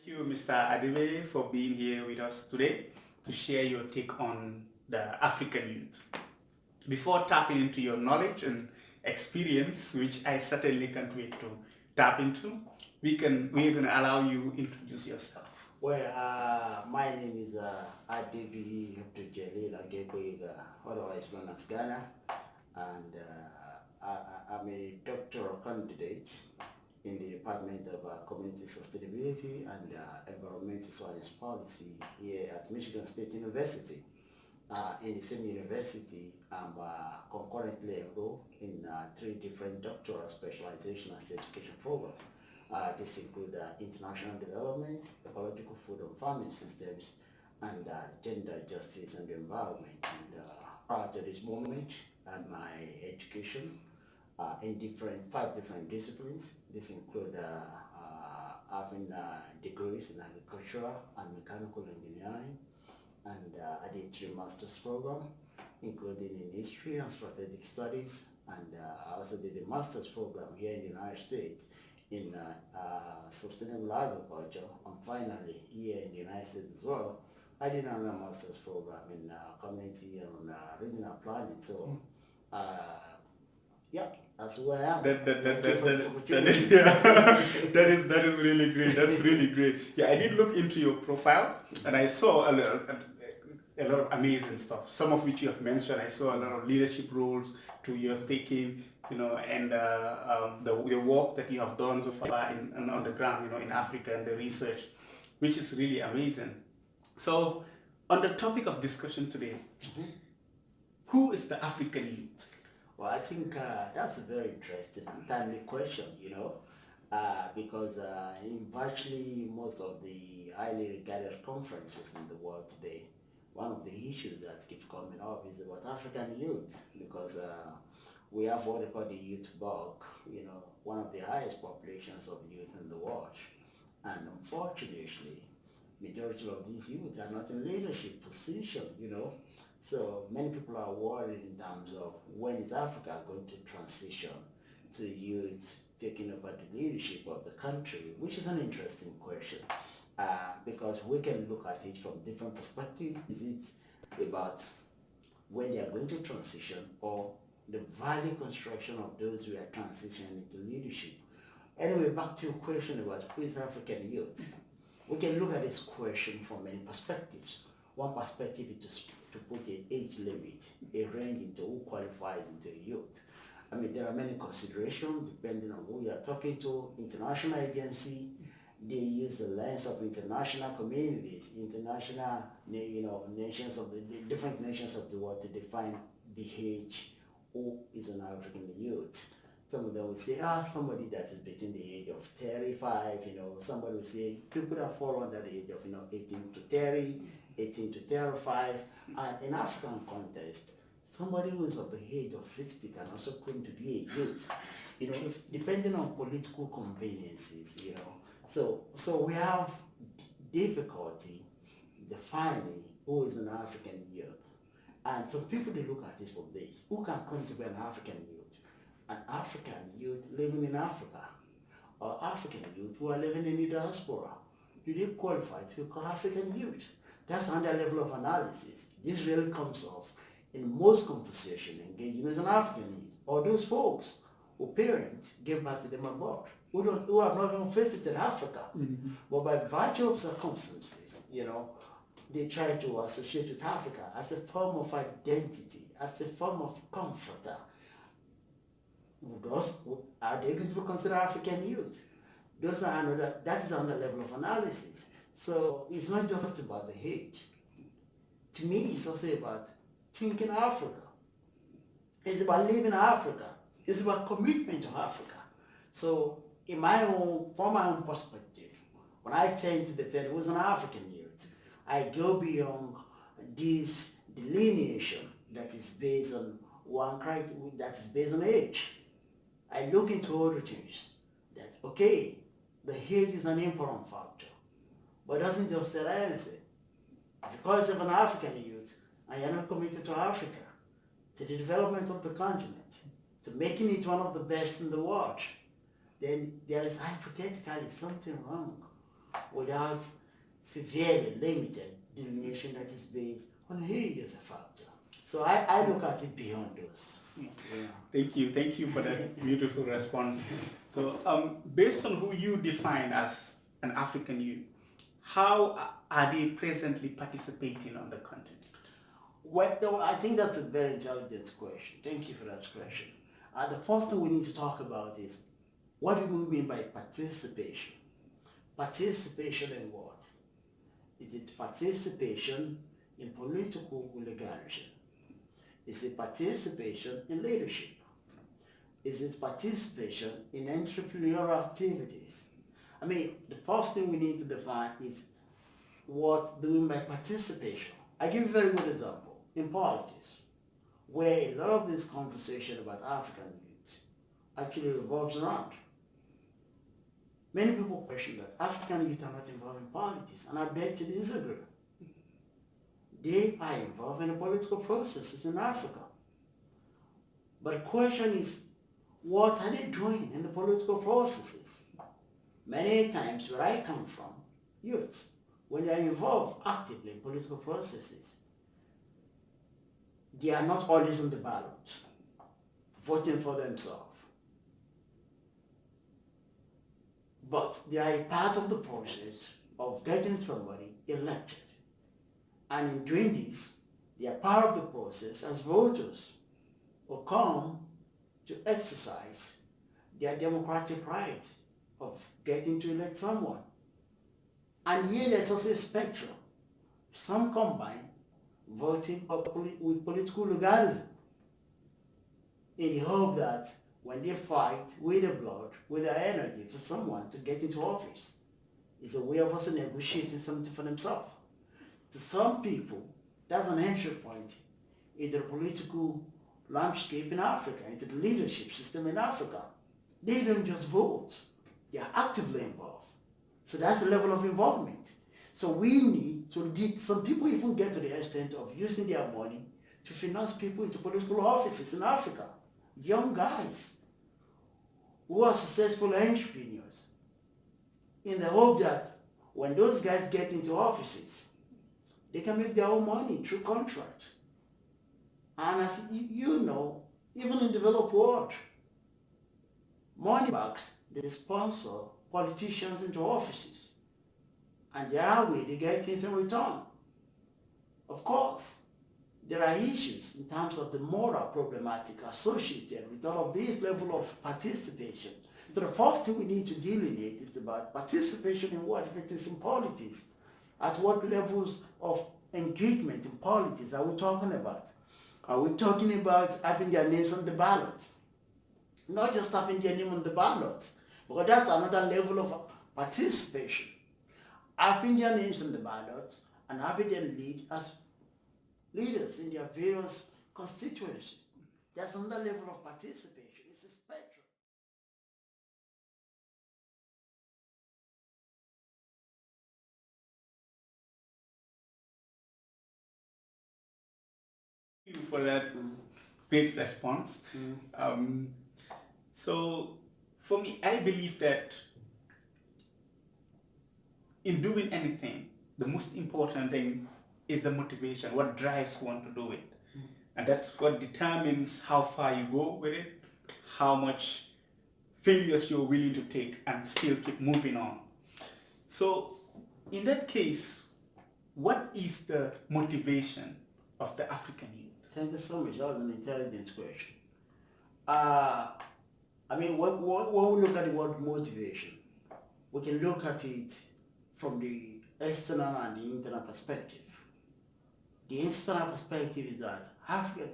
you, Mr. Adiwe, for being here with us today to share your take on the African youth. Before tapping into your knowledge and experience, which I certainly can't wait to tap into, we're gonna allow you introduce yourself. My name is Adebi Abdul Adeboyega, otherwise known as Ghana, and I'm a doctoral candidate in the Department of Community Sustainability and Environmental Science Policy here at Michigan State University. In the same university, I'm concurrently enrolled in three different doctoral specialization and certification programs. This include international development, ecological food and farming systems, and gender justice and the environment. And prior to this moment, my education in five different disciplines. This include having degrees in agricultural and mechanical engineering, and I did three master's program, including in history and strategic studies, and I also did a master's program here in the United States in sustainable agriculture, and finally here in the United States as well, I did another master's program in community and regional planning. So, yeah, that's who I am. That is really great. That's really great. Yeah, I did look into your profile and I saw a lot of amazing stuff. Some of which you have mentioned. I saw a lot of leadership roles to you have taken, and the work that you have done so far on the ground, in Africa and the research, which is really amazing. So, on the topic of discussion today, who is the African youth? Well, I think that's a very interesting and timely question, because in virtually most of the highly regarded conferences in the world today, one of the issues that keeps coming up is about African youth, because we have what they call the youth bulk, one of the highest populations of youth in the world. And unfortunately, majority of these youth are not in leadership position, So many people are worried in terms of when is Africa going to transition to youth taking over the leadership of the country, which is an interesting question. Because we can look at it from different perspectives. Is it about when they are going to transition, or the value construction of those who are transitioning into leadership? Anyway, back to your question about who is African youth. We can look at this question from many perspectives. One perspective is to put an age limit, a range into who qualifies into a youth. I mean, there are many considerations depending on who you are talking to. International agency, they use the lens of international communities, international, nations of the different nations of the world to define the age who is an African youth. Some of them will say, somebody that is between the age of 35, somebody will say people that fall under the age of, 18 to 30, 18 to 35, and in African context, somebody who is of the age of 60 can also claim to be a youth, depending on political conveniences, So we have difficulty defining who is an African youth. And so people, they look at it from this. Who can come to be an African youth? An African youth living in Africa, or African youth who are living in the diaspora. Do they qualify to be called African youth? That's another level of analysis. This really comes off in most conversation engaging as an African youth, or those folks who parents gave back to them abroad, who have not even visited Africa. Mm-hmm. But by virtue of circumstances, they try to associate with Africa as a form of identity, as a form of comforter. Are they going to be considered African youth? That is another level of analysis. So it's not just about the age. To me, it's also about thinking Africa. It's about living Africa. It's about commitment to Africa. So from my own perspective, when I tend to defend who's an African youth, I go beyond this delineation that is based on that is based on age. I look into other things that, okay, the age is an important factor, but it doesn't just tell anything. If you call yourself an African youth and you're not committed to Africa, to the development of the continent, to making it one of the best in the world, then there is hypothetically something wrong without severely limited delineation that is based on age as a factor. So I look at it beyond those. Yeah. Thank you for that beautiful response. So, based on who you define as an African youth, how are they presently participating on the continent? Well, I think that's a very intelligent question. Thank you for that question. The first thing we need to talk about is what do we mean by participation? Participation in what? Is it participation in political legalism? Is it participation in leadership? Is it participation in entrepreneurial activities? I mean, the first thing we need to define is what do we mean by participation? I give you a very good example. In politics, where a lot of this conversation about African youth actually revolves around. Many people question that African youth are not involved in politics, and I beg to disagree. They are involved in the political processes in Africa. But the question is, what are they doing in the political processes? Many times where I come from, youths, when they are involved actively in political processes, they are not always on the ballot, voting for themselves. But they are a part of the process of getting somebody elected. And in doing this, they are part of the process as voters who come to exercise their democratic right of getting to elect someone. And here there's also a spectrum. Some combine voting with political legalism in the hope that when they fight with their blood, with their energy for someone to get into office, it's a way of also negotiating something for themselves. To some people, that's an entry point into the political landscape in Africa, into the leadership system in Africa. They don't just vote, they are actively involved. So that's the level of involvement. So we need to, some people even get to the extent of using their money to finance people into political offices in Africa. Young guys who are successful entrepreneurs, in the hope that when those guys get into offices, they can make their own money through contract. And as you know, even in the developed world, money bags, they sponsor politicians into offices. And the other way, they get things in return. Of course, there are issues in terms of the moral problematic associated with all of this level of participation. So the first thing we need to delineate is about participation in what? If it is in politics, at what levels of engagement in politics are we talking about? Are we talking about having their names on the ballot? Not just having their name on the ballot, because that's another level of participation. Having their names on the ballot and having them lead as leaders in their various constituencies. That's another level of participation. It's a spectrum. Thank you for that great response. So for me, I believe that in doing anything, the most important thing is the motivation, what drives one to do it. And that's what determines how far you go with it, how much failures you're willing to take and still keep moving on. So in that case, what is the motivation of the African youth? Thank you so much. That was an intelligent question. I mean, when we look at the word motivation, we can look at it from the external and the internal perspective. The external perspective is that Africa,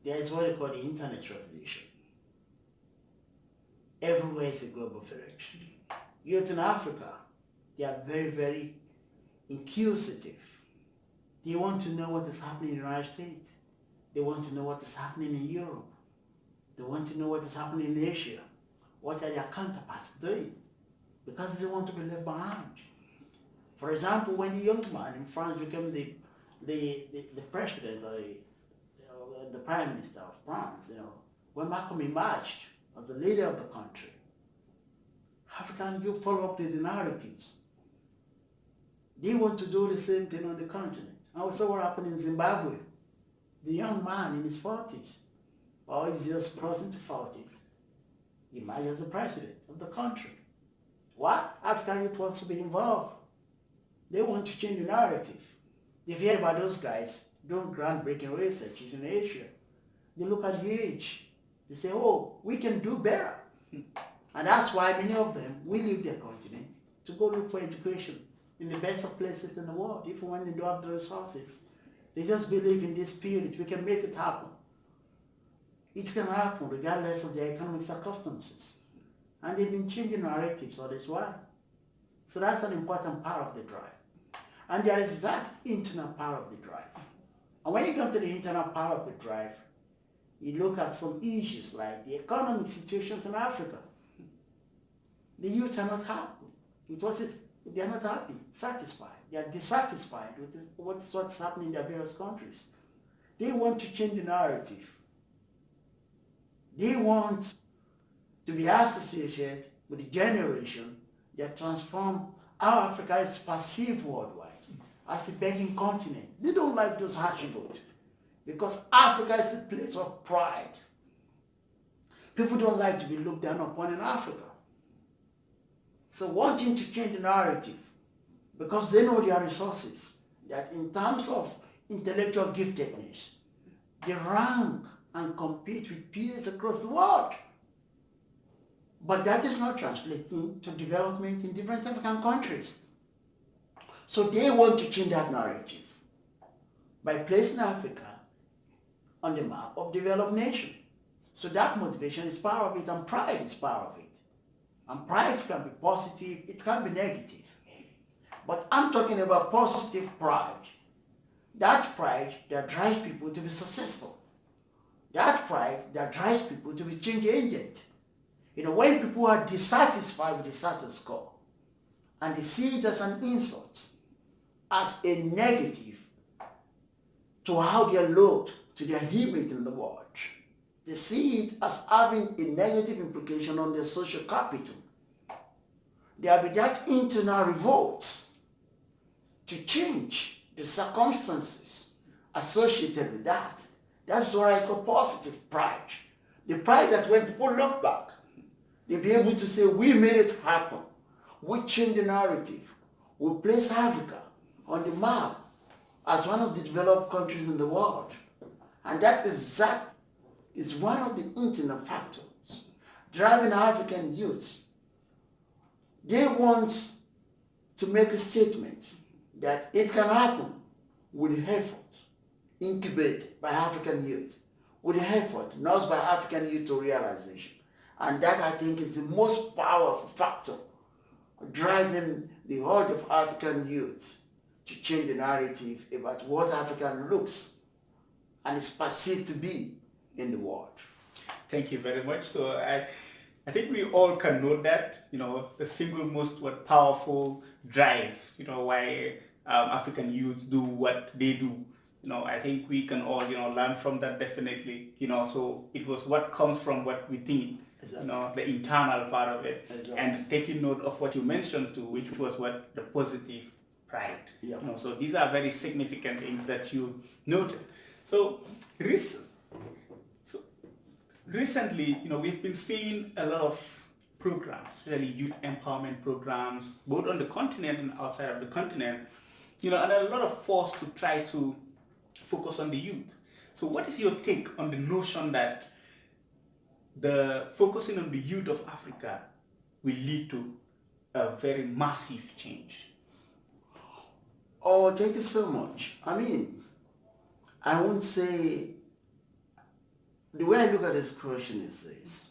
there is what they call the internet revolution. Everywhere is a global village. Youth in Africa, they are very, very inquisitive. They want to know what is happening in the United States. They want to know what is happening in Europe. They want to know what is happening in Asia. What are their counterparts doing? Because they want to be left behind. For example, when the young man in France became the president or the prime minister of France, when Macron emerged as the leader of the country, African youth follow up with the narratives. They want to do the same thing on the continent. And we saw what happened in Zimbabwe. The young man in his 40s, or he's just crossing to 40s, emerged as the president of the country. Why? African youth wants to be involved. They want to change the narrative. If you hear about those guys doing groundbreaking research in Asia, they look at the age. They say, oh, we can do better. And that's why many of them will leave their continent to go look for education in the best of places in the world, even when they don't have the resources. They just believe in this spirit. We can make it happen. It can happen regardless of their economic circumstances. And they've been changing narratives all this while. So that's an important part of the drive. And there is that internal part of the drive. And when you come to the internal part of the drive, you look at some issues like the economic situations in Africa. The youth are not happy. They are not happy, satisfied. They are dissatisfied with what's happening in their various countries. They want to change the narrative. They want to be associated with the generation that transform how Africa is perceived worldwide as a begging continent. They don't like those attributes because Africa is a place of pride. People don't like to be looked down upon in Africa. So wanting to change the narrative because they know their resources, that in terms of intellectual giftedness, they rank and compete with peers across the world. But that is not translating to development in different African countries. So they want to change that narrative by placing Africa on the map of developed nation. So that motivation is part of it, and pride is part of it. And pride can be positive, it can be negative. But I'm talking about positive pride. That pride that drives people to be successful. That pride that drives people to be change agent. You know, when people are dissatisfied with the status quo and they see it as an insult, as a negative to how they are looked, to their image in the world, they see it as having a negative implication on their social capital. There will be that internal revolt to change the circumstances associated with that. That's what I call positive pride. The pride that when people look back, they'll be able to say, we made it happen. We changed the narrative. We placed Africa on the map as one of the developed countries in the world. And that is one of the internal factors driving African youth. They want to make a statement that it can happen with effort incubated by African youth, with effort not by African youth to realization. And that, I think, is the most powerful factor driving the heart of African youth to change the narrative about what Africa looks and is perceived to be in the world. Thank you very much. So I think we all can note that, the single most powerful drive, why African youths do what they do. I think we can all, learn from that definitely. So it was what comes from what we think. Exactly. The internal part of it. Exactly. And taking note of what you mentioned too, which was what the positive pride. Yeah. So these are very significant things that you noted. So recently, we've been seeing a lot of programs, really youth empowerment programs, both on the continent and outside of the continent, and a lot of force to try to focus on the youth. So what is your take on the notion that the focusing on the youth of Africa will lead to a very massive change? Oh, thank you so much. I won't say, the way I look at this question is this,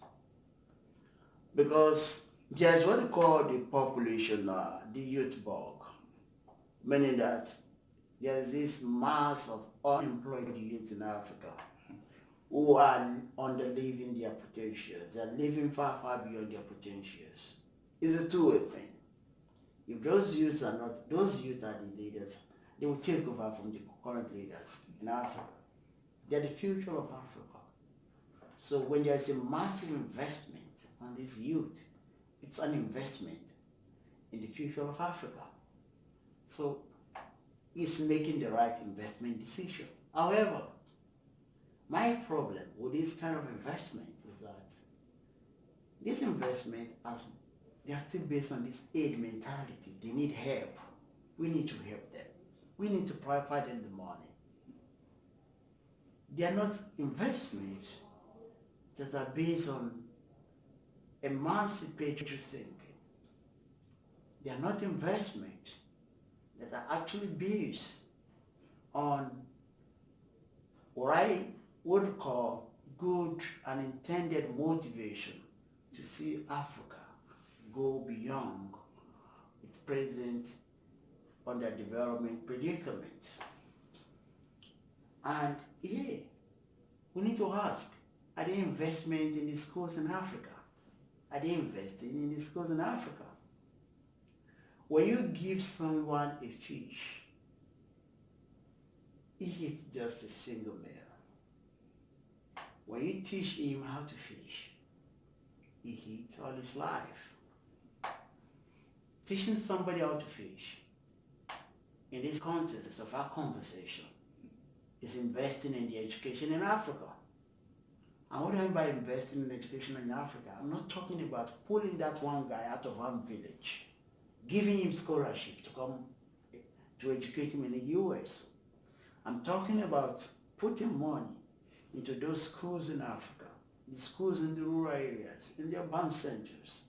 because there's what we call the population, the youth bug, meaning that there's this mass of unemployed youth in Africa who are underliving their potentials. They're living far, far beyond their potentials. It's a two-way thing. If those youth are the leaders, they will take over from the current leaders in Africa. They're the future of Africa. So when there's a massive investment on this youth, it's an investment in the future of Africa. So it's making the right investment decision. However, my problem with this kind of investment is that this investment, they are still based on this aid mentality. They need help. We need to help them. We need to provide them the money. They are not investments that are based on emancipatory thinking. They are not investments that are actually based on what I would call good and intended motivation to see Africa go beyond its present underdevelopment predicament. And yeah, we need to ask, are they investment in the schools in Africa? Are they investing in the schools in Africa? When you give someone a fish, he eats just a single meal. When you teach him how to fish, he eats all his life. Teaching somebody how to fish, in this context of our conversation, is investing in the education in Africa. And what do I mean by investing in education in Africa? I'm not talking about pulling that one guy out of one village, giving him scholarship to come to educate him in the US. I'm talking about putting money into those schools in Africa, the schools in the rural areas, in the urban centers,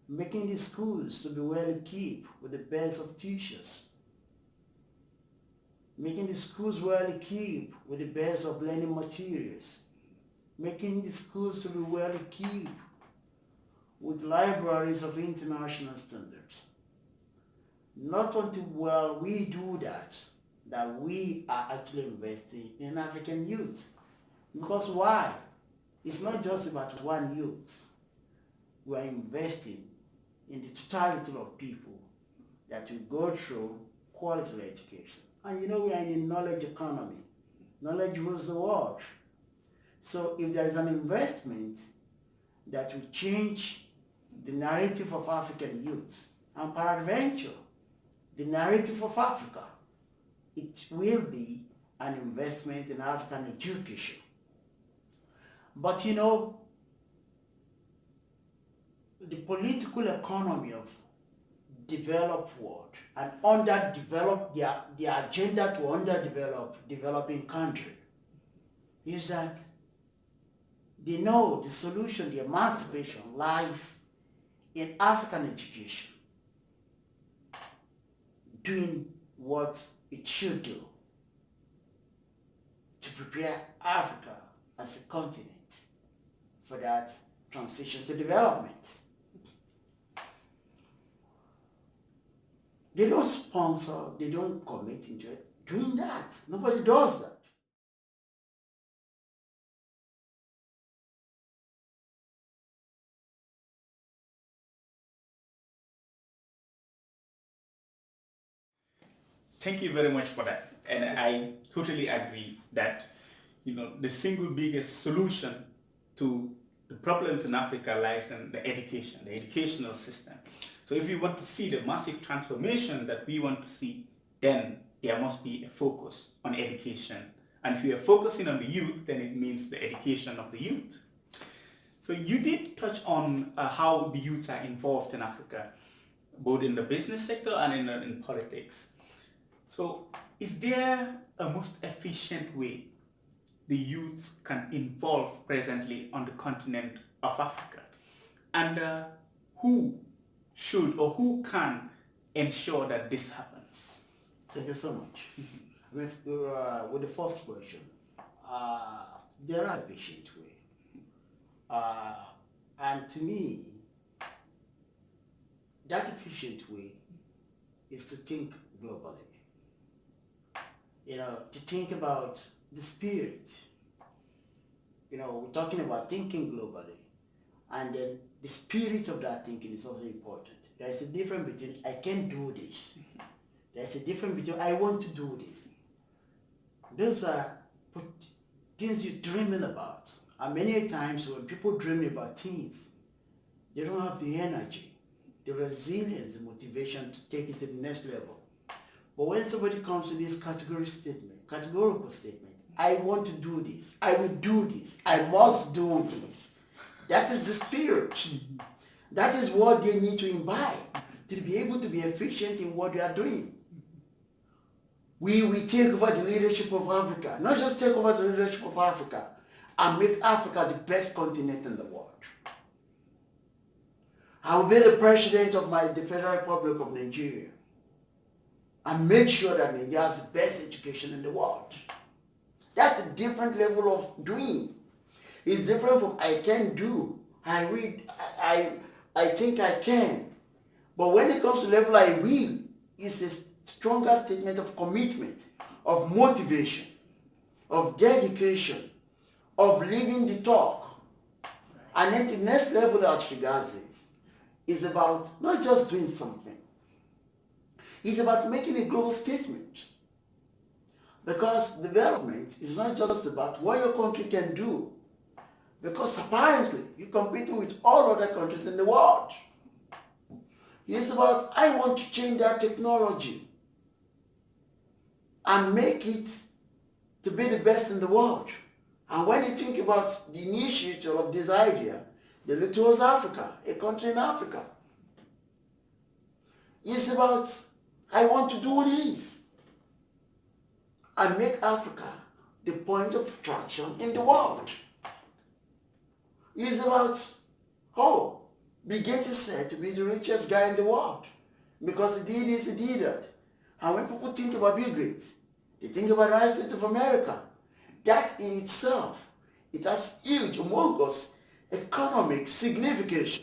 making the schools to be well equipped with the best of teachers, making the schools well equipped with the best of learning materials, making the schools to be well equipped with libraries of international standards. Not until we do that we are actually investing in African youth. Because why? It's not just about one youth. We are investing in the totality of people that will go through quality education. And you know, we are in the knowledge economy. Knowledge rules the world. So if there is an investment that will change the narrative of African youth, and peradventure, the narrative of Africa, it will be an investment in African education. But you know, the political economy of developed world and underdeveloped, the agenda to underdevelop developing country is that they know the solution, the emancipation lies in African education, doing what it should do to prepare Africa as a continent for that transition to development. They don't sponsor, they don't commit into it. Doing that, nobody does that. Thank you very much for that. And I totally agree that, the single biggest solution to the problems in Africa lies in the education, the educational system. So if we want to see the massive transformation that we want to see, then there must be a focus on education. And if we are focusing on the youth, then it means the education of the youth. So you did touch on how the youth are involved in Africa, both in the business sector and in politics. So is there a most efficient way the youth can involve presently on the continent of Africa? And who should or who can ensure that this happens? Thank you so much. With the first question, there are efficient way. And to me, that efficient way is to think globally. To think about the spirit. We're talking about thinking globally, and then the spirit of that thinking is also important. There's a difference between I can do this. There's a difference between I want to do this. Those are things you're dreaming about. And many times when people dream about things, they don't have the energy, the resilience, the motivation to take it to the next level. But when somebody comes with this categorical statement, I want to do this, I will do this, I must do this. That is the spirit. That is what they need to imbibe to be able to be efficient in what they are doing. We will take over the leadership of Africa, not just take over the leadership of Africa, and make Africa the best continent in the world. I will be the president of the Federal Republic of Nigeria and make sure that Nigeria has the best education in the world. That's a different level of doing. It's different from I can do, I will, I think I can. But when it comes to level I will, it's a stronger statement of commitment, of motivation, of dedication, of living the talk. And then the next level that Shigazi is about not just doing something. It's about making a global statement. Because development is not just about what your country can do. Because apparently you're competing with all other countries in the world. It's about, I want to change that technology and make it to be the best in the world. And when you think about the initiator of this idea, they look towards Africa, a country in Africa. It's about, I want to do this and make Africa the point of attraction in the world. It's about, oh, Bill Gates is said to be the richest guy in the world because he did this, he did that. And when people think about Bill Gates, they think about the United States of America. That in itself, it has huge, humongous economic significance.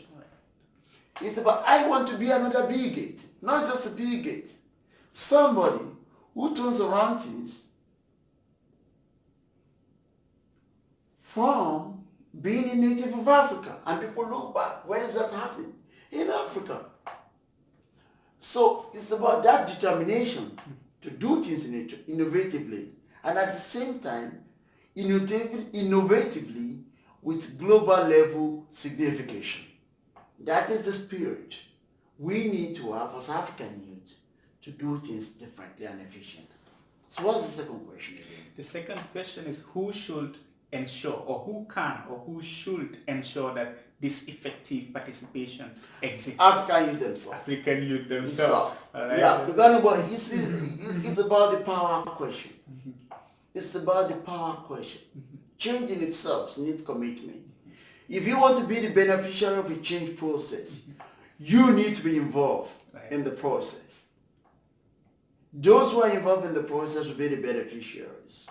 It's about, I want to be another Bill Gates, not just a Bill Gates. Somebody who turns around things from being a native of Africa. And people look back, where is that happening? In Africa. So it's about that determination to do things innovatively and at the same time, innovatively with global level signification. That is the spirit we need to have as African youth to do things differently and efficiently. So what's the second question again? The second question is who should ensure or who can or who should ensure that this effective participation exists? African youth themselves. African youth themselves. Right. Yeah, because it's about the power question. It's about the power question. Change in itself needs commitment. If you want to be the beneficiary of a change process, you need to be involved in the process. Those who are involved in the process will be the beneficiaries.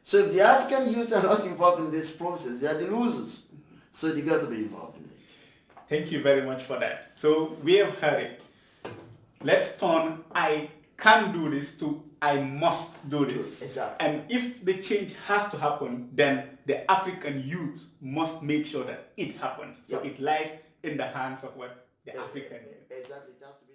So if the African youth are not involved in this process, they are the losers. So they got to be involved in it. Thank you very much for that. So we have heard it. Let's turn I can do this to I must do this. Exactly. And if the change has to happen, then the African youth must make sure that it happens. So it lies in the hands of what the African youth. Exactly. It has to be